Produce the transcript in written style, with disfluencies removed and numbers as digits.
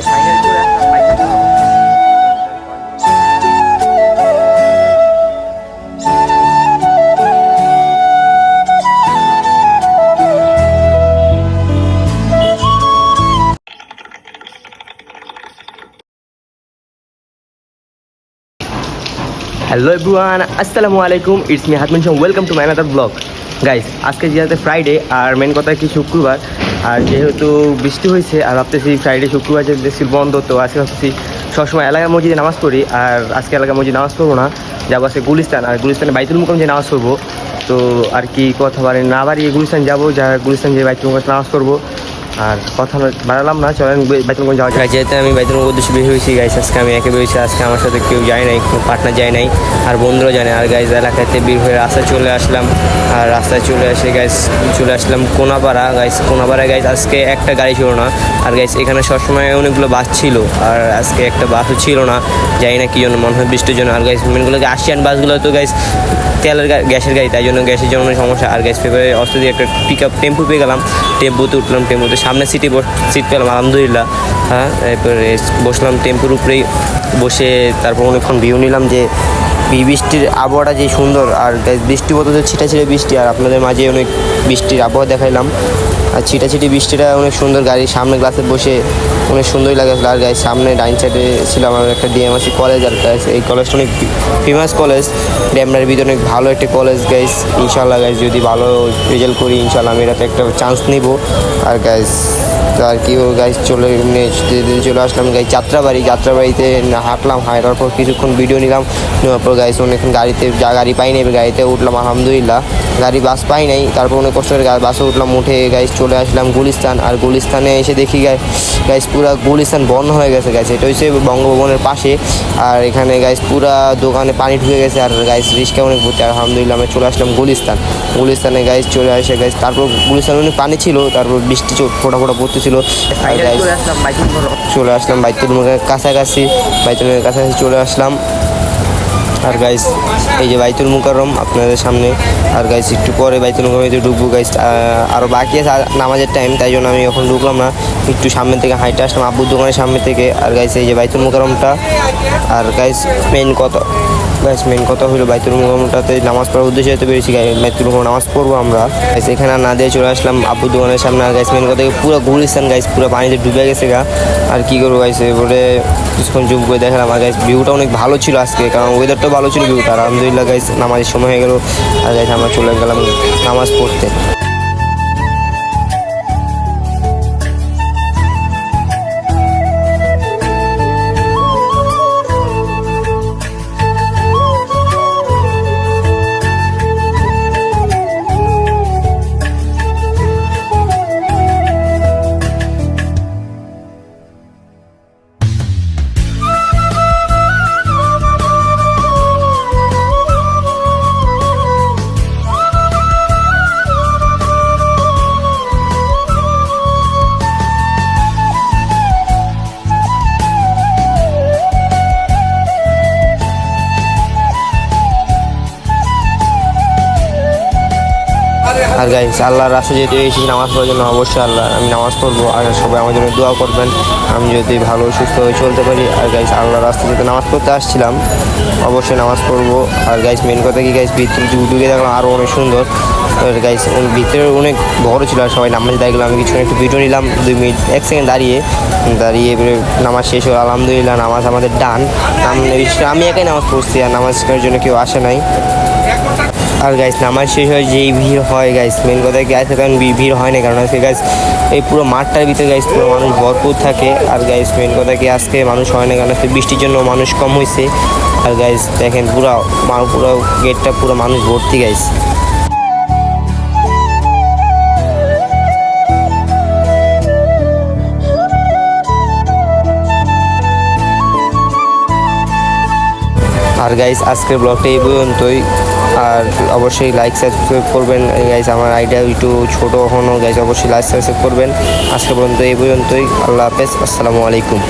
Hello everyone, আসসালামু আলাইকুম। It's me Hatmin Song, welcome to my another blog. Guys, আজকে যেহেতু ফ্রাইডে আর মেন কথা কি শুক্রবার, আর যেহেতু বৃষ্টি হয়েছে আর ভাবতেছি ফ্রাইডে শুক্রবার যে দেশি বন্ধ, তো আজকে ভাবতেছি সবসময় এলাকার মসজিদে নামাজ পড়ি, আর আজকে এলাকার মসজিদে নামাজ পড়বো না, যাবো আজকে গুলিস্তান। আর গুলিস্তানে বাইতুল মুকাম যে নামাজ পড়বো, তো আর কি কথা বাড়ি না বাড়িয়ে গুলিস্তান যাবো, যা গুলিস্তান যে বাইতুল মুকাম নামাজ পড়বো। আর কথা বাড়ালাম না, চলেন বাইতুল মুকাম যাওয়া যায়। যেহেতু আমি বাইতুল মুকাম উদ্দেশ্যে বের হয়েছি গাইস, আজকে আমি একে বেরিয়েছি। আজকে আমার সাথে কেউ যায় নাই, কোনো পার্টনার যায় নাই, আর বন্ধুরা জানে। আর গাইস এলাকাতে বের হয়ে রাস্তায় চলে আসলাম, আর রাস্তায় চলে আসে গাইস চলে আসলাম কোনাপাড়া। গাইস কোনাপাড়ায় গাইস আজকে একটা গাড়ি ছিল না, আর গাইস এখানে সবসময় অনেকগুলো বাস ছিল, আর আজকে একটা বাসও ছিল না, যাই না কি জন্য, মনে হয় বৃষ্টির জন্য। আর গাইস মেনগুলোকে আসিয়ান বাসগুলো তো গাইস তেলের গ্যাসের গাড়ি, তাই জন্য গ্যাসের জন্য সমস্যা। আর গ্যাস পেপারে অস্ত্র দিয়ে একটা পিক আপ টেম্পো পেয়ে গেলাম, টেম্পোতে উঠলাম, টেম্পোতে সামনে সিট পেলাম আলহামদুলিল্লাহ। হ্যাঁ, এরপরে বসলাম টেম্পোর উপরেই, বসে তারপর অনেকক্ষণ ভিউ নিলাম যে বৃষ্টির আবহাওয়াটা যে সুন্দর। আর বৃষ্টি বলতে তো ছিটাছিটে বৃষ্টি, আর আপনাদের মাঝে অনেক বৃষ্টির আবহাওয়া দেখাইলাম। আর ছিটাছিটি বৃষ্টিটা অনেক সুন্দর, গাড়ির সামনে গ্লাসে বসে অনেক সুন্দরই লাগে। আর গাড়ির সামনে ডাইন সাইডে ছিল আমার একটা ডিএমআরসি কলেজ, আর গাইস এই কলেজটা অনেক ফেমাস কলেজ, ড্যামরার ভিতরে অনেক ভালো একটা কলেজ গাইস। ইনশাল্লাহ গাইস যদি ভালো রেজাল্ট করি, ইনশাল্লাহ আমি এটাতে একটা চান্স নিব। আর গাইস তো আর কি গাইস চলে আসলাম গাইস যাত্রাবাড়িতে হাঁটলাম, হাঁটার পর কিছুক্ষণ ভিডিও নিলাম, নেওয়ার পর গাইস অনেকক্ষণ গাড়িতে গাড়ি পাই নাই, গাড়িতে উঠলাম আলহামদুলিল্লাহ। বাস পাই নাই, তারপর অনেক কষ্ট করে বাসে উঠলাম, উঠে গাইস চলে আসলাম গুলিস্তান। আর গুলিস্তানে এসে দেখি গাইস পুরা গুলিস্তান বন্ধ হয়ে গেছে গাইস। এটা হচ্ছে বঙ্গভবনের পাশে, আর এখানে গাইস পুরা দোকানে পানি ঢুকে গেছে, আর গাইস রিস্কা অনেক ভর্তি। আলহামদুলিল্লাহ আমি চলে আসলাম গুলিস্তানে গাইস চলে আসে গাইস, তারপর গুলিস্তানে অনেক পানি ছিল, তারপর বৃষ্টি ফোটা পড়তেছিল। চলে আসলাম বাইতুল মুকাররমের কাছাকাছি, চলে আসলাম। আর গাইস এই যে বাইতুল মুকাররম আপনাদের সামনে, আর গাইস একটু পরে বাইতুল মুকাররমে ঢুকবো গাইস। আরও বাকি আছে নামাজের টাইম, তাই জন্য আমি এখন ঢুকলাম না, একটু সামনে থেকে হাইটে আসলাম আব্বুর দোকানের সামনে থেকে। আর গাইস এই যে বাইতুল মুকাররমটা, আর গাইস মেন কথা হলো বাইতুল মুকাররমটাতে নামাজ পড়ার উদ্দেশ্যে হতে পেরেছি। বাইতুল মুকাররম নামাজ পড়বো আমরা গাইস, এখানে না দিয়ে চলে আসলাম আব্বুর দোকানের সামনে। আর গাইস মেন কথা পুরো গুলিস্তান গাইস পুরো পানিতে ডুবে গেছে আর কি করবো গাইস, এবারে কিছুক্ষণ জুম করে দেখালাম। আর গাইস ভিউটা অনেক ভালো ছিল আজকে, কারণ ওয়েদারটা ভালো ছিল, ভিউটা আলহামদুলিল্লাহ গাইস। নামাজের সময় হয়ে গেল, আর গাইস আমরা চলে গেলাম নামাজ পড়তে। আর গাইস আল্লাহর রাস্তায় যেহেতু এসেছি নামাজ পড়ার জন্য, অবশ্যই আমি নামাজ পড়বো, আর সবাই আমার জন্য দোয়া করবেন আমি যদি ভালো সুস্থ হয়ে চলতে পারি। আর গাইস আল্লাহর রাস্তায় যেহেতু নামাজ পড়তে আসছিলাম, অবশ্যই নামাজ পড়বো। আর গাইস মেন কথা কি গাইস ভিতরে ঢুকে দেখলাম আরও অনেক সুন্দর। গাইস ভিতরে অনেক বড় ছিল, আর সবাই নামাজ দেখলাম, আমি কিছুক্ষণ একটু ভিডিও নিলাম 2 মিনিট 1 সেকেন্ড দাঁড়িয়ে এবারে নামাজ শেষ হলো আলহামদুলিল্লাহ। নামাজ আমাদের ডান, আমি একাই নামাজ পড়ছি, আর নামাজ করার জন্য কেউ আসে নাই। আর গাইস নামাজ শেষ হয় যেই ভিড় হয় গাইস, মেন কথা কি আছে কারণ ভিড় হয় না, কারণ আজকে গাইস এই পুরো মাঠটার ভিতরে গাইস পুরো মানুষ ভরপুর থাকে। আর গাইস মেন কথা কি আজকে মানুষ হয় না, কারণ আজকে বৃষ্টির জন্য মানুষ কম হয়েছে। আর গাইস দেখেন পুরো গেটটা পুরো মানুষ ভর্তি গাইস। আর গাইস আজকের ব্লগটা এই পর্যন্তই, আর অবশ্যই লাইক সাবস্ক্রাইব করবেন গাইস। আমার আইডিয়া একটু ছোটো এখনও গাইস, অবশ্যই লাইক সাবস্ক্রাইব করবেন। আজকে পর্যন্ত এই পর্যন্তই, আল্লাহ হাফেজ, আসসালামু আলাইকুম।